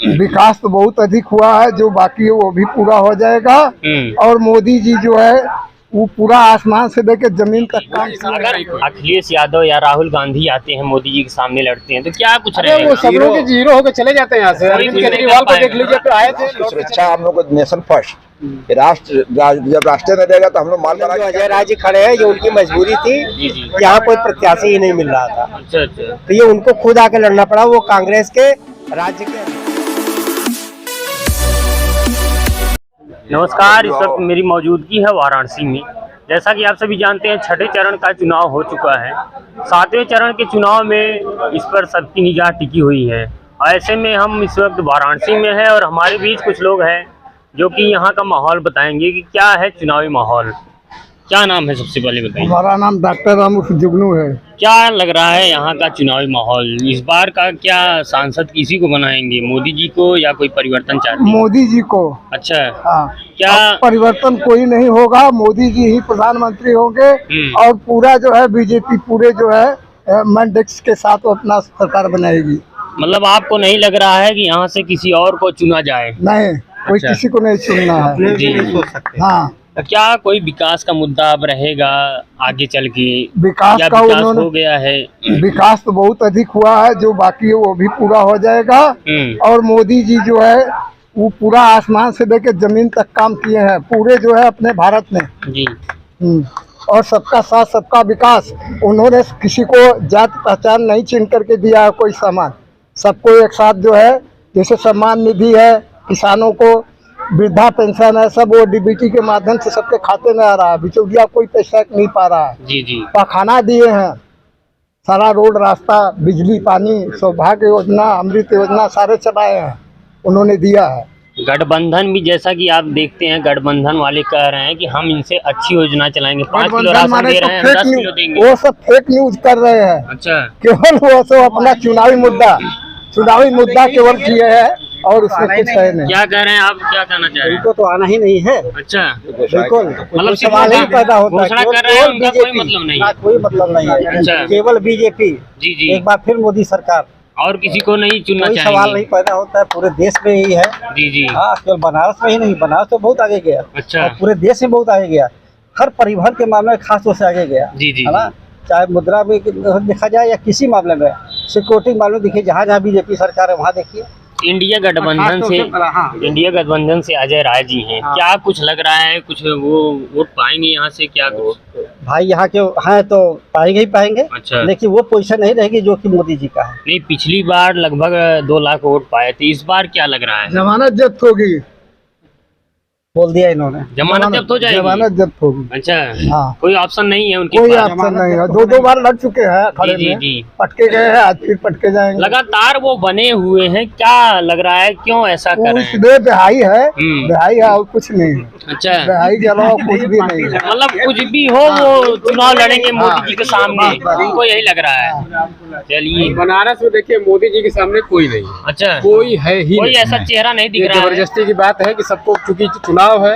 विकास तो बहुत अधिक हुआ है, जो बाकी है वो भी पूरा हो जाएगा। और मोदी जी जो है वो पूरा आसमान से लेकर जमीन तक काम। अगर अखिलेश यादव या राहुल गांधी आते हैं मोदी जी के सामने लड़ते हैं तो क्या कुछ अरे रहेगा? वो सब लोग जीरो होकर चले जाते हैं यहाँ से। अरविंद केजरीवाल को देख लीजिए, फिर आए थे। सुरक्षा हम लोग को नेशन फर्स्ट, राष्ट्र जब राष्ट्र में रहेगा तो हम लोग माल बना। अजय राज जी खड़े हैं, ये उनकी मजबूरी थी, यहाँ कोई प्रत्याशी ही नहीं मिल रहा था। अच्छा तो ये उनको खुद आके लड़ना पड़ा, वो कांग्रेस के राज्य के। नमस्कार, इस वक्त मेरी मौजूदगी है वाराणसी में। जैसा कि आप सभी जानते हैं, छठे चरण का चुनाव हो चुका है। सातवें चरण के चुनाव में इस पर सबकी निगाह टिकी हुई है। ऐसे में हम इस वक्त वाराणसी में हैं और हमारे बीच कुछ लोग हैं जो कि यहाँ का माहौल बताएंगे कि क्या है चुनावी माहौल। क्या नाम है, सबसे पहले बताइए। हमारा नाम डॉक्टर रामुफ जुगनू है। क्या लग रहा है यहाँ का चुनावी माहौल इस बार का? क्या सांसद किसी को बनाएंगे, मोदी जी को या कोई परिवर्तन चाहते हैं? मोदी जी को। अच्छा, हाँ, क्या परिवर्तन कोई नहीं होगा, मोदी जी ही प्रधानमंत्री होंगे। और पूरा जो है बीजेपी पूरे जो है मैंडेट्स के साथ वो अपना सरकार बनाएगी। मतलब आपको नहीं लग रहा है कि यहाँ से किसी और को चुना जाए? नहीं, कोई अच्छा। किसी को नहीं चुनना है जी। हाँ, क्या कोई विकास का मुद्दा अब रहेगा आगे चल के? विकास या का विकास उन्होंने हो गया है? विकास तो बहुत अधिक हुआ है, जो बाकी है वो भी पूरा हो जाएगा। और मोदी जी जो है वो पूरा आसमान से लेकर जमीन तक काम किए हैं पूरे जो है अपने भारत में। जी। और सबका साथ सबका विकास। उन्होंने किसी को जात पहचान नहीं चिन्ह करके दिया है कोई सामान, सबको एक साथ जो है, जैसे सम्मान निधि है, किसानों को वृद्धा पेंशन है, सब वो डीबीटी के माध्यम से सबके खाते में आ रहा है। बिचौलिया कोई पैसा नहीं पा रहा है। जी जी। पखाना दिए हैं, सारा रोड रास्ता, बिजली पानी, सौभाग्य योजना, अमृत योजना सारे चलाए हैं, उन्होंने दिया है। गठबंधन भी, जैसा कि आप देखते हैं, गठबंधन वाले कह रहे हैं कि हम इनसे अच्छी योजना चलाएंगे, 5 किलो राशन दे रहे हैं, 10 किलो देंगे। वो सब फेक न्यूज कर रहे हैं। अच्छा, केवल वो सब अपना चुनावी मुद्दा केवल किए हैं और उसमें कुछ है नहीं। क्या कह रहे हैं आप, क्या कहना चाह रहे हैं? उनको तो आना ही नहीं है। अच्छा, बिल्कुल, मतलब सवाल ही पैदा होता है। घोषणा कर रहे हैं, उनका कोई मतलब नहीं है। कोई मतलब नहीं है। अच्छा। केवल बीजेपी, जी जी। एक बार फिर मोदी सरकार, और किसी को नहीं चुनना कोई चाहिए? सवाल नहीं पैदा होता है, पूरे देश में यही है। जी जी। हाँ, केवल बनारस में ही नहीं, बनारस तो बहुत आगे गया। अच्छा। और पूरे देश में बहुत आगे गया, हर परिवहन के मामले में खास तौर से आगे गया। जी जी। है ना, चाहे मुद्रा में देखा जाए या किसी मामले में, सिक्योरिटी मामले में देखिए, जहाँ जहाँ बीजेपी सरकार है वहाँ देखिए। इंडिया गठबंधन से अजय राय जी हैं। क्या कुछ लग रहा है, कुछ वो वोट पाएंगे यहाँ से? क्या कुछ भाई यहाँ के हैं तो पाएंगे ही पाएंगे। अच्छा। लेकिन वो पोजीशन नहीं रहेगी जो कि मोदी जी का है। नहीं, पिछली बार लगभग 2 लाख वोट पाए थे, इस बार क्या लग रहा है? जमानत जब्त होगी, बोल दिया इन्होंने। जमानत जब्त हो जाएगी? जमानत जब्त होगी। अच्छा। हाँ। कोई ऑप्शन नहीं है उनके कोई पास? ऑप्शन नहीं है, 2 बार लड़ चुके हैं खड़े जी में, जी। पटके गए हैं, आज फिर पटके जाएंगे। लगातार वो बने हुए हैं, क्या लग रहा है, क्यों ऐसा कर रहे हैं? उसमें बेहाई है, बेहाई है और कुछ नहीं है। अच्छा, बेहाई के अलावा कुछ भी नहीं है। मतलब कुछ भी हो वो चुनाव लड़ेंगे मोदी जी के सामने, उनको यही लग रहा है। चलिए, बनारस में देखिए, मोदी जी के सामने कोई नहीं है। अच्छा, कोई है ही कोई नहीं। ऐसा चेहरा नहीं दिख ये रहा है। जबरदस्ती की बात है कि सबको, चूंकि चुनाव है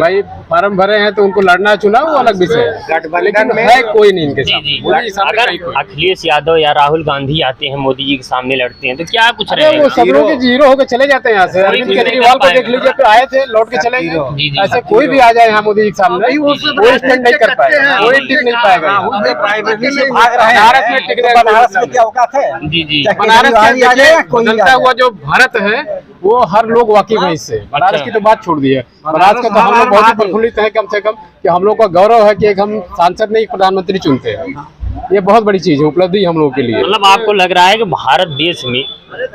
भाई, फार्म भरे हैं तो उनको लड़ना है, चुनाव वो अलग विषय है, लेकिन है कोई नहीं इनके जी सामने। जी। मोदी जी सामने अगर कहीं कोई। अखिलेश यादव या राहुल गांधी आते हैं मोदी जी के सामने लड़ते हैं तो क्या कुछ अरे रहेगा? वो सब लोग जीरो होकर चले जाते हैं यहाँ से। अरविंद केजरीवाल को देख लीजिए, फिर आए थे, लौट के चले जी गए। जी। ऐसे कोई भी आ जाए यहाँ मोदी जी के सामने, वो स्टैंड नहीं कर पाएगा, कोई टिक नहीं पाएगा। प्राइवेटली से भाग रहे हैं। बनारस में टिकने का बनारस में क्या औकात है? जी जी। बनारस केजरीवाल के आ जाए, कोई बदलता आ हुआ जाए। जो भारत है वो हर लोग वाकिफ है इससे। बनारस की तो बात छोड़ दी है, बनारस का तो हम लोग बहुत ही प्रफुल्लित है, कम से कम कि हम लोग का गौरव है कि एक हम सांसद नहीं, प्रधानमंत्री चुनते हैं। ये बहुत बड़ी चीज है, उपलब्धि हम लोगों के लिए। मतलब आपको लग रहा है कि भारत देश में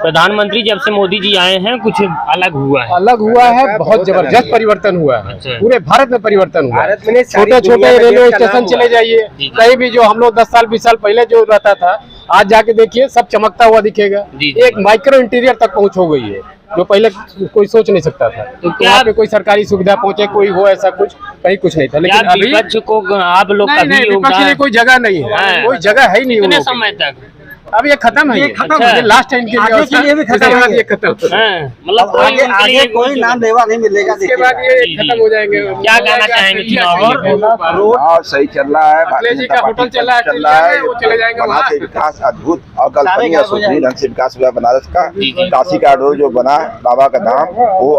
प्रधानमंत्री जब से मोदी जी आए हैं कुछ अलग हुआ है? अलग हुआ है, बहुत जबरदस्त परिवर्तन हुआ है। अच्छा। पूरे भारत में परिवर्तन हुआ है। में छोटे छोटे रेलवे स्टेशन चले जाइए, जी। कहीं भी जो हम लोग 10 साल 20 साल पहले जो रहता था, आज जाके देखिए सब चमकता हुआ दिखेगा। जी, जी। एक माइक्रो इंटीरियर तक पहुंच हो गई है, जो पहले कोई सोच नहीं सकता था। तो क्या यहाँ पे कोई सरकारी सुविधा पहुंचे, कोई हो, ऐसा कुछ कहीं कुछ नहीं था। क्या लेकिन अभी विपक्ष को आप लोग नहीं, कभी विपक्ष के लिए कोई जगह नहीं है, कोई जगह है ही नहीं उन कितने लोगों की। समय तक? अब ये खत्म है, ये खत्म है। ये लास्ट टाइम के आगे के लिए भी खत्म इसके बाद है। ये खत्म, मतलब आगे आगे कोई नाम लेवा नहीं मिलेगा। इसके बाद ये जी, जी। खत्म हो जाएंगे। क्या कहना चाहेंगे चुनाव में? रोड और सही चल रहा है, अखिलेश जी का होटल चल रहा है, चल रहा है, वो चले जाएंगे वहाँ वहाँ। से विकास अद्भुत और सारे कल्पनीय गाँव हो सुधरी जाएंगे। ढंग से विकास हुआ बनारस का। जी, जी। काशी का रोड जो बना बाबा का धाम वो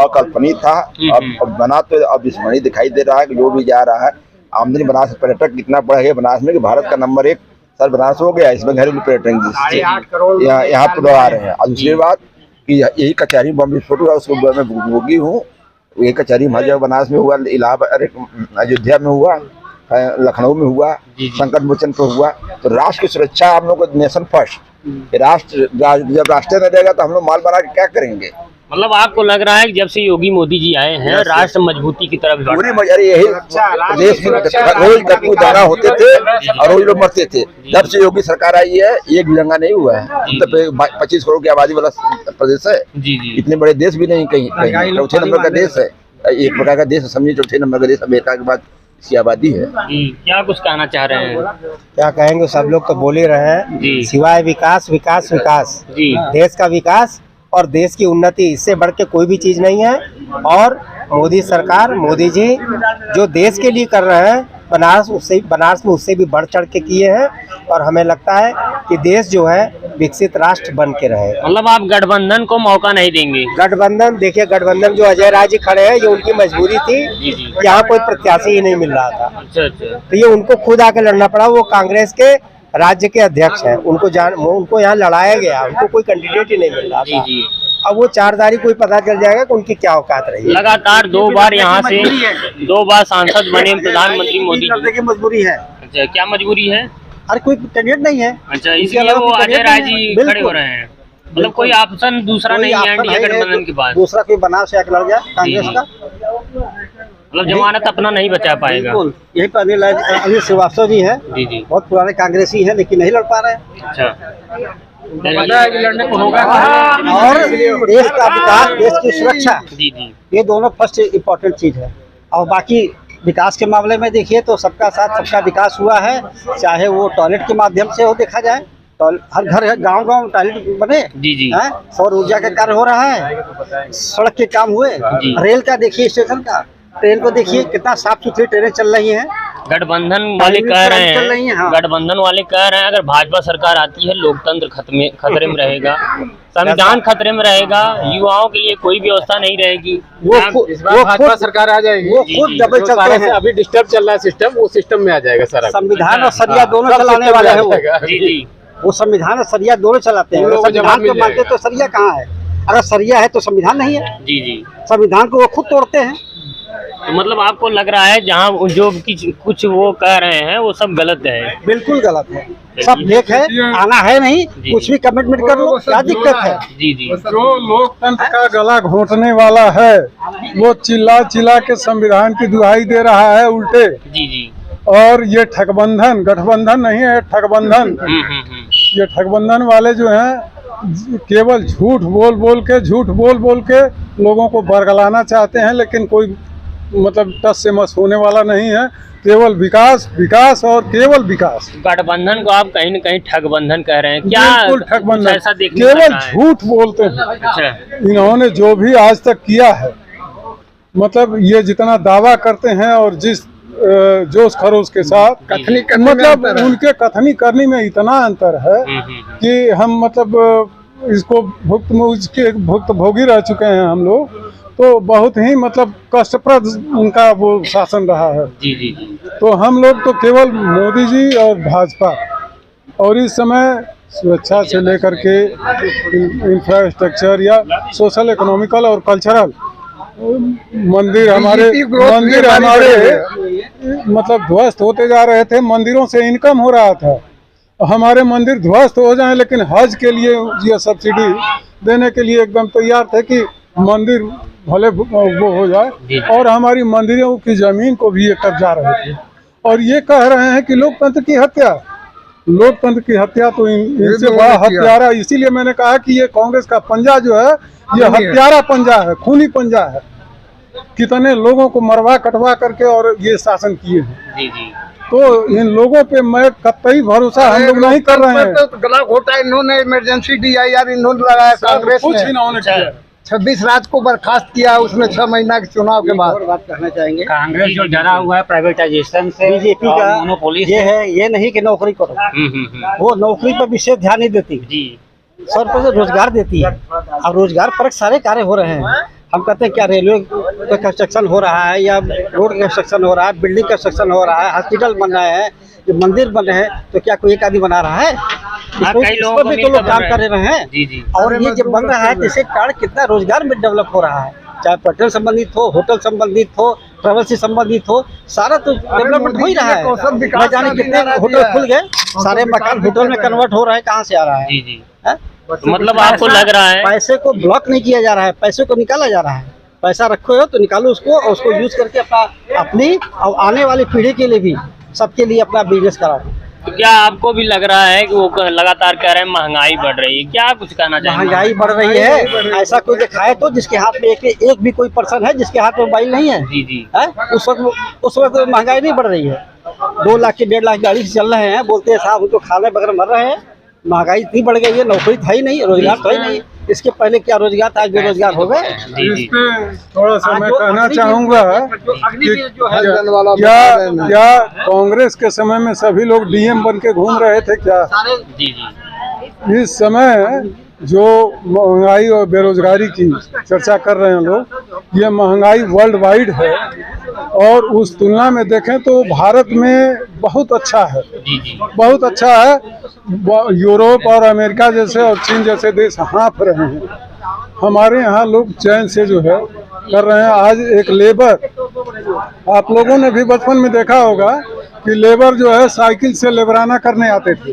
अकल्पनीय था, अब बना तो अविस्मरणीय दिखाई दे रहा है कि जो भी जा रहा है। आमदनी बनारस पर्यटक कितना बढ़ गया बनारस में कि भारत का नंबर 1 सर बनारस हो गया, इसमें घरेलू पर्यटन यहाँ पर आ रहे हैं। और दूसरी बात कि यही कचहरी बम विस्फोट हुआ, उसको मैं भोगी हूँ। ये कचहरी जब बनारस में हुआ, इलाहाबाद अयोध्या में हुआ, लखनऊ में हुआ, संकट मोचन पर हुआ। तो राष्ट्र की सुरक्षा हम लोग को नेशन फर्स्ट। राष्ट्र जब राष्ट्र न रहेगा तो हम लोग माल बना के क्या करेंगे? मतलब आपको लग रहा है कि जब से योगी मोदी जी आए हैं राष्ट्र मजबूती की तरफ बढ़ पूरी मजारी यही प्रदेश में रोज डकू दाना होते थे और रोज लोग मरते थे। जब से योगी सरकार आई है एक भी दंगा नहीं हुआ है। तो 25 करोड़ की आबादी वाला प्रदेश है, जी जी इतने बड़े देश भी नहीं, कहीं चौथे नंबर का देश है। एक प्रकार का देश समझिए, चौथे नंबर का देश अमेरिका के बाद इसकी आबादी है। क्या कुछ कहना चाह रहे हैं? क्या कहेंगे, सब लोग तो बोल ही रहे हैं, जी। सिवाय विकास विकास विकास। जी देश का विकास और देश की उन्नति, इससे बढ़ के कोई भी चीज नहीं है। और मोदी सरकार, मोदी जी जो देश के लिए कर रहे हैं, बनारस में उससे भी बढ़ चढ़ के किए हैं। और हमें लगता है कि देश जो है विकसित राष्ट्र बन के रहे। मतलब आप गठबंधन को मौका नहीं देंगे? गठबंधन देखिए, गठबंधन जो अजय राय जी खड़े हैं, ये उनकी मजबूरी थी। जी जी। यहाँ कोई प्रत्याशी ही नहीं मिल रहा था, अच्छा अच्छा। तो ये उनको खुद आके लड़ना पड़ा। वो कांग्रेस के राज्य के अध्यक्ष हैं, उनको यहाँ लड़ाया गया, उनको कोई कैंडिडेट ही नहीं मिल रहा जी था। जी। अब वो 4 तारीख को ही पता चल जाएगा कि उनकी क्या औकात रही है। लगातार 2 बार यहाँ से 2 बार सांसद बने प्रधानमंत्री मोदी जी। की मजबूरी है, अच्छा, क्या मजबूरी है? हर कोई कैंडिडेट नहीं है। अच्छा, इसके इसलिए अलावा वो कोई अजय कैंडिडेट राय नहीं है। जी बिल्कुल। खड़े हो रहे हैं। मतलब कोई ऑप्शन दूसरा कोई नहीं है ऑप्शन एनडीए है नहीं, गठबंधन के बाद? दूसरा कोई बनाव से आके लड़ गया कांग्रेस जी। का। मतलब जमानत अपना नहीं बचा पाएगा। बिल्कुल, यही पर अनिल श्रीवास्तव जी है, जी जी। बहुत पुराने कांग्रेसी हैं, लेकिन नहीं लड़ पा रहे हैं। अच्छा, पता है कि लड़ने को होगा। और देश का विकास, देश की सुरक्षा, जी जी ये दोनों फर्स्ट इम्पोर्टेंट चीज है। और बाकी विकास के मामले में देखिए तो सबका साथ सबका विकास हुआ है, चाहे वो टॉयलेट के माध्यम से हो, देखा जाए तो हर घर गांव टॉयलेट बने जी जी। हैं, सौर ऊर्जा का कार्य हो रहा है, सड़क के काम हुए, जी। रेल का देखिए, स्टेशन का, ट्रेन को देखिए कितना साफ सुथरी ट्रेनें चल रही हैं। गठबंधन वाले कह रहे चल रही हैं, हैं, हाँ। गठबंधन वाले कह रहे हैं अगर भाजपा सरकार आती है लोकतंत्र खतरे में रहेगा, संविधान खतरे में रहेगा, युवाओं के लिए कोई व्यवस्था नहीं रहेगी। वो इस बार भाजपा सरकार आ जाएगी। वो खुद डबल जो चलते सारे हैं। से अभी डिस्टर्ब चल रहा है सिस्टम, वो सिस्टम में आ जाएगा सारा। संविधान और सरिया दोनों सब चलाने system वाले में हैं आ वो। जाएगा। जी जी। वो संविधान और सरिया दोनों चलाते हैं। उन अगर लोगों को जवाब संविधान मिल को मानते जाएगा। तो सरिया कहाँ है? अगर सरिया है तो संविधान नहीं है। जी जी। संविधान को वो खुद तोड़ते हैं। तो मतलब आपको लग रहा है जहाँ जो कुछ वो कह रहे हैं वो सब गलत है? बिल्कुल गलत है, सब फेक है, आना है नहीं, जी। कुछ भी कमिटमेंट कर लो, क्या दिक्कत है? जी जी। जो लोकतंत्र का गला घोंटने वाला है वो चिल्ला चिल्ला के संविधान की दुहाई दे रहा है उल्टे। जी जी। और ये ठगबंधन, गठबंधन नहीं है, ठगबंधन। ये ठगबंधन वाले जो हैं केवल झूठ बोल के लोगों को बरगलाना चाहते हैं, लेकिन कोई मतलब टस से मस होने वाला नहीं है। केवल विकास और केवल विकास। गठबंधन को आप कहीं न कहीं ठगबंधन कह रहे हैं, क्या बिल्कुल ठगबंधन, ऐसा देखने को केवल मिल रहा है? झूठ बोलते हैं। अच्छा। इन्होंने जो भी आज तक किया है, मतलब ये जितना दावा करते हैं और जिस जोश खरोश के साथ कथनी करने में मतलब अंतर है। उनके कथनी करने में इतना अंतर है कि हम मतलब इसको भुक्तभोगी रह चुके हैं हम लोग। तो बहुत ही मतलब कष्टप्रद उनका वो शासन रहा है। जी जी। तो हम लोग तो केवल मोदी जी और भाजपा, और इस समय सुरक्षा से लेकर के इंफ्रास्ट्रक्चर या सोशल इकोनॉमिकल और कल्चरल मंदिर हमारे मतलब ध्वस्त होते जा रहे थे। मंदिरों से इनकम हो रहा था, हमारे मंदिर ध्वस्त हो जाएं, लेकिन हज के लिए ये सब्सिडी देने के लिए एकदम तैयार थे कि मंदिर भले वो हो जाए। और हमारी मंदिरों की जमीन को भी ये कब्जा रहे थे, और ये कह रहे हैं कि लोकतंत्र की हत्या तो इनसे बड़ा हत्यारा। इसीलिए मैंने कहा कि ये कांग्रेस का पंजा जो है ये हत्यारा पंजा है, खूनी पंजा है। कितने लोगों को मरवा कटवा करके और ये शासन किए हैं। जी जी। तो इन लोगों पे मैं कतई भरोसा हम लोग नहीं कर रहे हैं। तो गला घोटा इन्होंने इमरजेंसी DIR इन्होंने लगाया कांग्रेस कुछ ने। इन्होंने किया। 26 रात को बर्खास्त किया उसमें 6 महीना के चुनाव के बाद। बात कहना चाहेंगे, कांग्रेस जो डरा हुआ है प्राइवेटाइजेशन से, बीजेपी का मोनोपोली ये है, ये नहीं कि नौकरी करो, वो नौकरी पर विशेष ध्यान नहीं देती, जी 100% रोजगार देती है। और रोजगार पर सारे कार्य हो रहे हैं। हम कहते हैं क्या रेलवे का कंस्ट्रक्शन हो रहा है या रोड का कंस्ट्रक्शन हो रहा है, बिल्डिंग कंस्ट्रक्शन हो रहा है, हॉस्पिटल बन रहे हैं, जो मंदिर बन रहे हैं, तो क्या कोई एक आदमी बना रहा है? इस पर भी तो लोग काम कर रहे हैं। जी जी। और ये जब बन रहा है जिसके कारण कितना रोजगार में डेवलप हो रहा है, चाहे पर्यटन संबंधित हो, होटल संबंधित हो, ट्रेवल से संबंधित हो, सारा तो डेवलपमेंट हो ही रहा है। न जाने कितने होटल खुल गए, सारे मकान होटल में कन्वर्ट हो रहे हैं, कहाँ से आ रहा है? जी जी। है? तो मतलब आपको लग रहा है पैसे को ब्लॉक नहीं किया जा रहा है, पैसे को निकाला जा रहा है। पैसा रखो हो तो निकालो उसको और उसको यूज करके अपनी और आने वाली पीढ़ी के लिए भी, सबके लिए अपना बिजनेस कराओ। तो क्या आपको भी लग रहा है कि वो लगातार कह रहे हैं महंगाई बढ़ रही है, क्या कुछ कहना चाहेंगे? महंगाई बढ़ रही है, ऐसा कोई दिखाए तो जिसके हाथ में एक भी कोई पर्सन है जिसके हाथ में मोबाइल नहीं है? जी जी। है? उस वक्त महंगाई नहीं बढ़ रही है। 2 लाख की 1.5 लाख गाड़ी से चल रहे हैं, बोलते हैं साहब हम तो खाने बगैर मर रहे हैं। महंगाई इतनी बढ़ गई है, नौकरी था ही नहीं, रोजगार था ही नहीं। इसके पहले क्या रोजगार था, आज बेरोजगार हो गए। इस पे थोड़ा सा मैं कहना चाहूँगा कि वाला क्या कांग्रेस के समय में सभी लोग DM बन के घूम रहे थे क्या? जी जी। इस समय जो महंगाई और बेरोजगारी की चर्चा कर रहे हैं लोग, ये महंगाई वर्ल्ड वाइड है और उस तुलना में देखें तो भारत में बहुत अच्छा है, जी जी। बहुत अच्छा है। यूरोप और अमेरिका जैसे और चीन जैसे देश हाँफ रहे हैं, हमारे यहाँ लोग चैन से जो है कर रहे हैं। आज एक लेबर, आप लोगों ने भी बचपन में देखा होगा कि लेबर जो है साइकिल से लेबराना करने आते थे,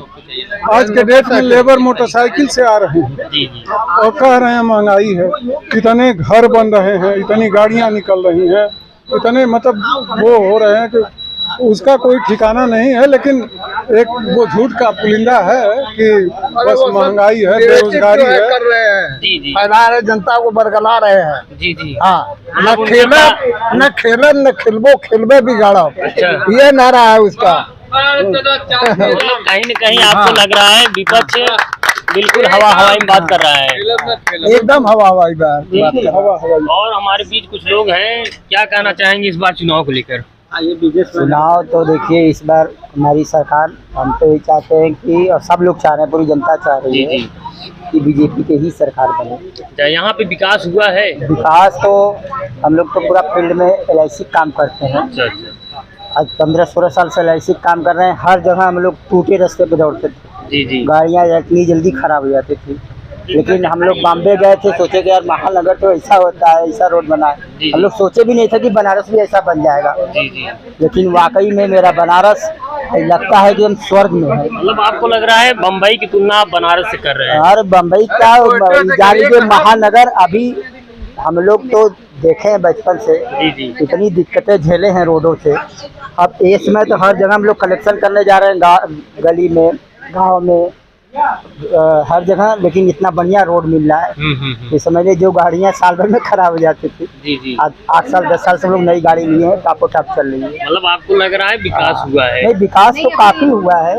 आज के डेट में लेबर मोटरसाइकिल से आ रहे हैं जी जी। और कह रहे हैं महंगाई है। इतने घर बन रहे हैं, इतनी गाड़ियां निकल रही हैं, इतने मतलब वो हो रहे हैं कि उसका कोई ठिकाना नहीं है। लेकिन एक वो झूठ का पुलिंदा है कि बस महंगाई है, बेरोजगारी है। कर रहे हैं, जी जी। फैला रहे, जनता को बरगला रहे हैं। जी जी। हाँ, न खिलबो खिलबे बिगाड़ो, अच्छा। ये नारा है उसका। मतलब कहीं न कहीं आपको लग रहा है विपक्ष बिल्कुल हवा हवाई में बात कर रहा है, एकदम हवा हवाई बात। हवा हवाई। और हमारे बीच कुछ लोग हैं, क्या कहना चाहेंगे इस बार चुनाव को लेकर? चुनाव तो देखिए इस बार हमारी सरकार, हम तो ये चाहते हैं कि, और सब लोग चाह रहे हैं, पूरी जनता चाह रही जी है जी। कि बीजेपी की ही सरकार बने। क्या यहाँ पे विकास हुआ है? विकास तो हम लोग तो पूरा फील्ड में LIC काम करते हैं। अच्छा अच्छा। आज 15-16 साल से LIC काम कर रहे हैं। हर जगह हम लोग टूटे रास्ते पे दौड़ते थे, जी जी। गाड़ियाँ इतनी जल्दी खराब हो जाती थी। लेकिन हम लोग बॉम्बे गए थे, सोचे कि यार महानगर तो ऐसा होता है, ऐसा रोड बना है। हम लोग सोचे भी नहीं था कि बनारस भी ऐसा बन जाएगा। जी जी। लेकिन वाकई में मेरा बनारस लगता है कि हम स्वर्ग में है। मतलब आपको लग रहा है बम्बई की तुलना आप बनारस से कर रहे हैं? और बम्बई का जाने के महानगर, अभी हम लोग तो देखे हैं बचपन से, जी जी। इतनी दिक्कतें झेले हैं रोडों से। अब इस समय तो हर जगह हम लोग कलेक्शन करने जा रहे हैं, गली में, गांव में, हर जगह। लेकिन इतना बढ़िया रोड मिल रहा है कि समझ लीजिए जो गाड़ियाँ साल भर में खराब हो जाती थी, जी जी। आज 8 साल 10 साल से हम लोग नई गाड़ी लिए हैं, टापो टाप चल रही है। मतलब आपको लग रहा है विकास हुआ है? नहीं, विकास तो काफी हुआ है।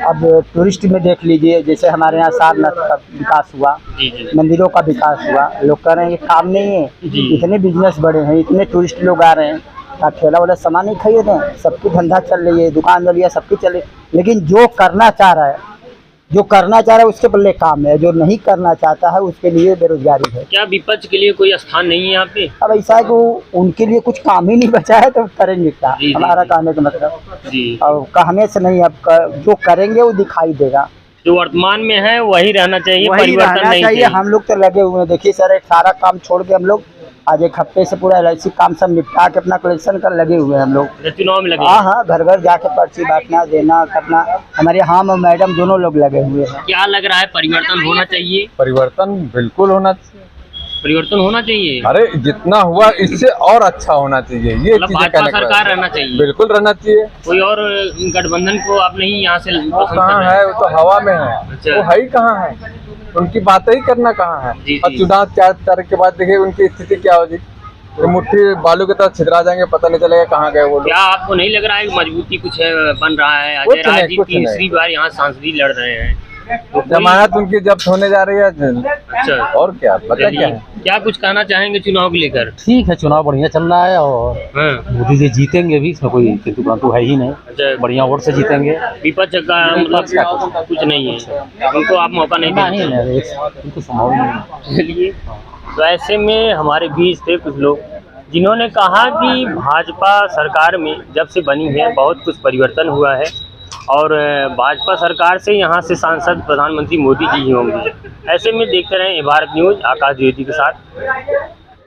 अब टूरिस्ट में देख लीजिए, जैसे हमारे यहाँ सारनाथ का विकास हुआ, जी जी। मंदिरों का विकास हुआ। लोग कह रहे हैं ये काम नहीं है, इतने बिजनेस बड़े हैं, इतने टूरिस्ट लोग आ रहे हैं, ठेला वाला सामान नहीं खरीद रहे हैं, सबकी धंधा चल रही है, दुकान दलिया सबकी चल रही है। लेकिन जो करना चाह रहा है, उसके पल्ले काम है, जो नहीं करना चाहता है उसके लिए बेरोजगारी है। क्या विपक्ष के लिए कोई स्थान नहीं है यहाँ पे? अब ऐसा है कि उनके लिए कुछ काम ही नहीं बचा है, तो करेंगे क्या? जी, जी। हमारा कहने का मतलब जी। और कहने से नहीं, अब जो करेंगे वो दिखाई देगा। जो वर्तमान में है वही रहना चाहिए, वही परिवर्तन रहना नहीं चाहिए। हम लोग तो लगे हुए हैं, देखिए सर, एक सारा काम छोड़ के हम लोग आज एक हफ्ते से पूरा LIC काम सब निपटा के अपना कलेक्शन कर लगे हुए हैं हम लोग। चुनाव में लगे? हाँ, घर घर जाके पर्ची बांटना, देना, करना। हमारे हम और मैडम दोनों लोग लगे हुए हैं। क्या लग रहा है परिवर्तन होना चाहिए? परिवर्तन बिल्कुल होना चाहिए। परिवर्तन होना चाहिए? अरे जितना हुआ इससे और अच्छा होना चाहिए, ये मतलब चीजें भाजपा कहने का सरकार है। रहना चाहिए? बिल्कुल रहना चाहिए। कोई और गठबंधन को आप नहीं यहाँ से वो पसंद कर कहाँ रहे हैं? है? वो तो हवा में है। अच्छा। वो है ही कहाँ है? उनकी बातें ही करना कहाँ है? जी, और जी। चुनाव 4 तारीख के बाद देखिए उनकी स्थिति क्या होगी। तो मुट्ठी बालू की तरह छितरा जाएंगे, पता नहीं चलेगा कहाँ गए वो लोग। क्या आपको नहीं लग रहा है कि मजबूती कुछ बन रहा है? कुछ अजय नहीं, राज जी कुछ नहीं। तीसरी बार यहाँ सांसदी लड़ रहे हैं, तो कोई- जमानत उनकी जब्त होने जा रही है। अच्छा, और क्या बता क्या चलिए, है। क्या कुछ कहना चाहेंगे चुनाव को लेकर? ठीक है, चुनाव बढ़िया चल रहा है और हाँ, मोदी जी जीतेंगे भी, इसमें कोई किंतु परंतु है ही नहीं। अच्छा, बढ़िया वोट से जीतेंगे। विपक्ष का मतलब कुछ नहीं है, उनको आप मौका नहीं नहीं देंगे। नहीं, इनको संभव ही नहीं। चलिए, तो ऐसे में हमारे बीच थे कुछ लोग जिन्होंने कहा कि भाजपा सरकार में जब से बनी है बहुत कुछ परिवर्तन हुआ है और भाजपा सरकार से यहाँ से सांसद प्रधानमंत्री मोदी जी ही होंगे। ऐसे में देखते रहें भारत न्यूज़, आकाश द्विवेदी के साथ।